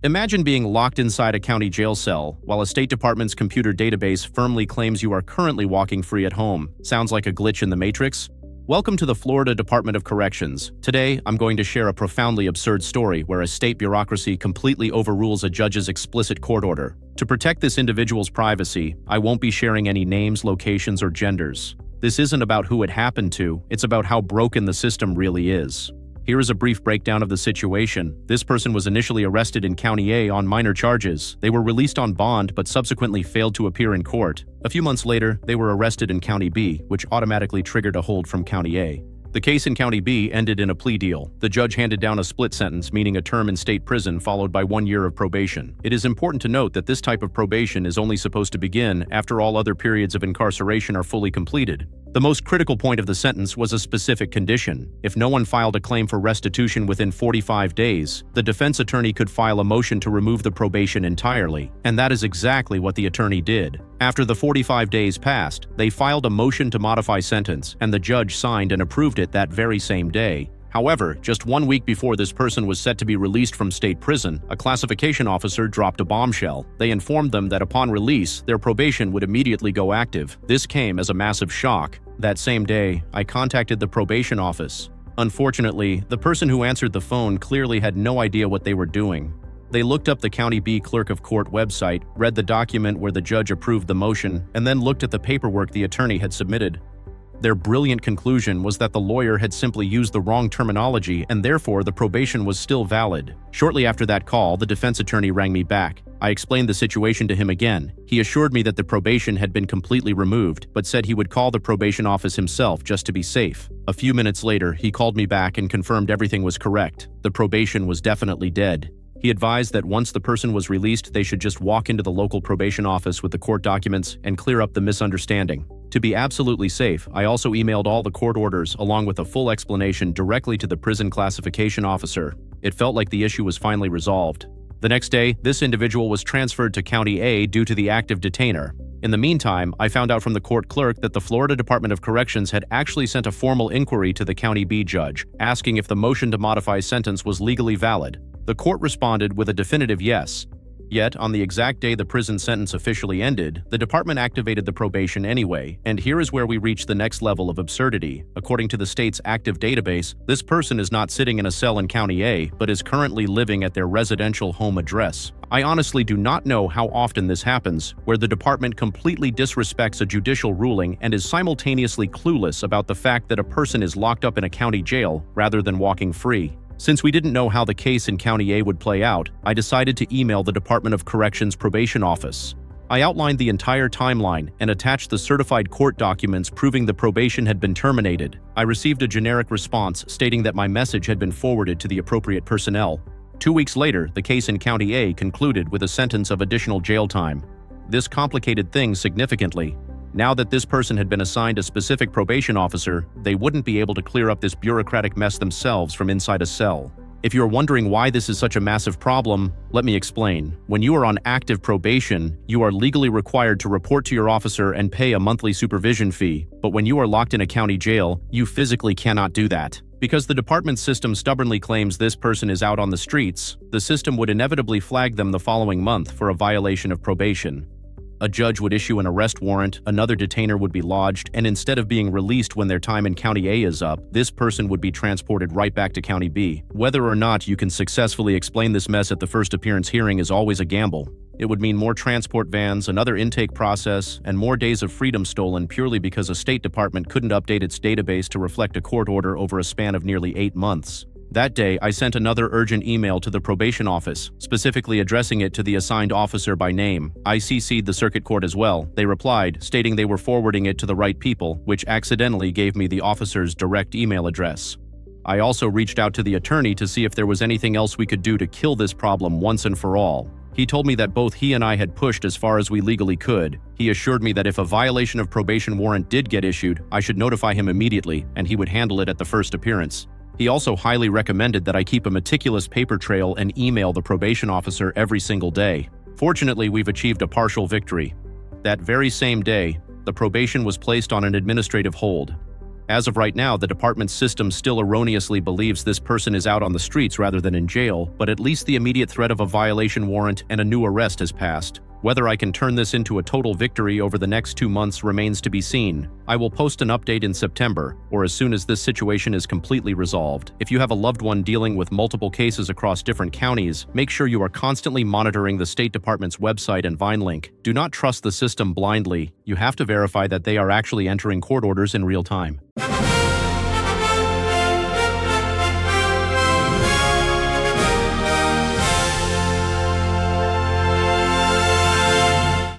Imagine being locked inside a county jail cell while a State Department's computer database firmly claims you are currently walking free at home. Sounds like a glitch in the Matrix? Welcome to the Florida Department of Corrections. Today, I'm going to share a profoundly absurd story where a state bureaucracy completely overrules a judge's explicit court order. To protect this individual's privacy, I won't be sharing any names, locations, or genders. This isn't about who it happened to, it's about how broken the system really is. Here is a brief breakdown of the situation. This person was initially arrested in County A on minor charges. They were released on bond but subsequently failed to appear in court. A few months later, they were arrested in County B, which automatically triggered a hold from County A. The case in County B ended in a plea deal. The judge handed down a split sentence, meaning a term in state prison followed by 1 year of probation. It is important to note that this type of probation is only supposed to begin after all other periods of incarceration are fully completed. The most critical point of the sentence was a specific condition. If no one filed a claim for restitution within 45 days, the defense attorney could file a motion to remove the probation entirely. And that is exactly what the attorney did. After the 45 days passed, they filed a motion to modify sentence, and the judge signed and approved it that very same day. However, just 1 week before this person was set to be released from state prison, a classification officer dropped a bombshell. They informed them that upon release, their probation would immediately go active. This came as a massive shock. That same day, I contacted the probation office. Unfortunately, the person who answered the phone clearly had no idea what they were doing. They looked up the County B Clerk of Court website, read the document where the judge approved the motion, and then looked at the paperwork the attorney had submitted. Their brilliant conclusion was that the lawyer had simply used the wrong terminology and therefore the probation was still valid. Shortly after that call, the defense attorney rang me back. I explained the situation to him again. He assured me that the probation had been completely removed, but said he would call the probation office himself just to be safe. A few minutes later, he called me back and confirmed everything was correct. The probation was definitely dead. He advised that once the person was released, they should just walk into the local probation office with the court documents and clear up the misunderstanding. To be absolutely safe, I also emailed all the court orders along with a full explanation directly to the prison classification officer. It felt like the issue was finally resolved. The next day, this individual was transferred to County A due to the active detainer. In the meantime, I found out from the court clerk that the Florida Department of Corrections had actually sent a formal inquiry to the County B judge, asking if the motion to modify sentence was legally valid. The court responded with a definitive yes. Yet, on the exact day the prison sentence officially ended, the department activated the probation anyway, and here is where we reach the next level of absurdity. According to the state's active database, this person is not sitting in a cell in County A, but is currently living at their residential home address. I honestly do not know how often this happens, where the department completely disrespects a judicial ruling and is simultaneously clueless about the fact that a person is locked up in a county jail rather than walking free. Since we didn't know how the case in County A would play out, I decided to email the Department of Corrections probation office. I outlined the entire timeline and attached the certified court documents proving the probation had been terminated. I received a generic response stating that my message had been forwarded to the appropriate personnel. 2 weeks later, the case in County A concluded with a sentence of additional jail time. This complicated things significantly. Now that this person had been assigned a specific probation officer, they wouldn't be able to clear up this bureaucratic mess themselves from inside a cell. If you're wondering why this is such a massive problem, let me explain. When you are on active probation, you are legally required to report to your officer and pay a monthly supervision fee, but when you are locked in a county jail, you physically cannot do that. Because the department system stubbornly claims this person is out on the streets, the system would inevitably flag them the following month for a violation of probation. A judge would issue an arrest warrant, another detainer would be lodged, and instead of being released when their time in County A is up, this person would be transported right back to County B. Whether or not you can successfully explain this mess at the first appearance hearing is always a gamble. It would mean more transport vans, another intake process, and more days of freedom stolen purely because a State Department couldn't update its database to reflect a court order over a span of nearly 8 months. That day, I sent another urgent email to the probation office, specifically addressing it to the assigned officer by name. I CC'd the circuit court as well. They replied, stating they were forwarding it to the right people, which accidentally gave me the officer's direct email address. I also reached out to the attorney to see if there was anything else we could do to kill this problem once and for all. He told me that both he and I had pushed as far as we legally could. He assured me that if a violation of probation warrant did get issued, I should notify him immediately, and he would handle it at the first appearance. He also highly recommended that I keep a meticulous paper trail and email the probation officer every single day. Fortunately, we've achieved a partial victory. That very same day, the probation was placed on an administrative hold. As of right now, the department's system still erroneously believes this person is out on the streets rather than in jail, but at least the immediate threat of a violation warrant and a new arrest has passed. Whether I can turn this into a total victory over the next 2 months remains to be seen. I will post an update in September, or as soon as this situation is completely resolved. If you have a loved one dealing with multiple cases across different counties, make sure you are constantly monitoring the State Department's website and Vine link. Do not trust the system blindly. You have to verify that they are actually entering court orders in real time.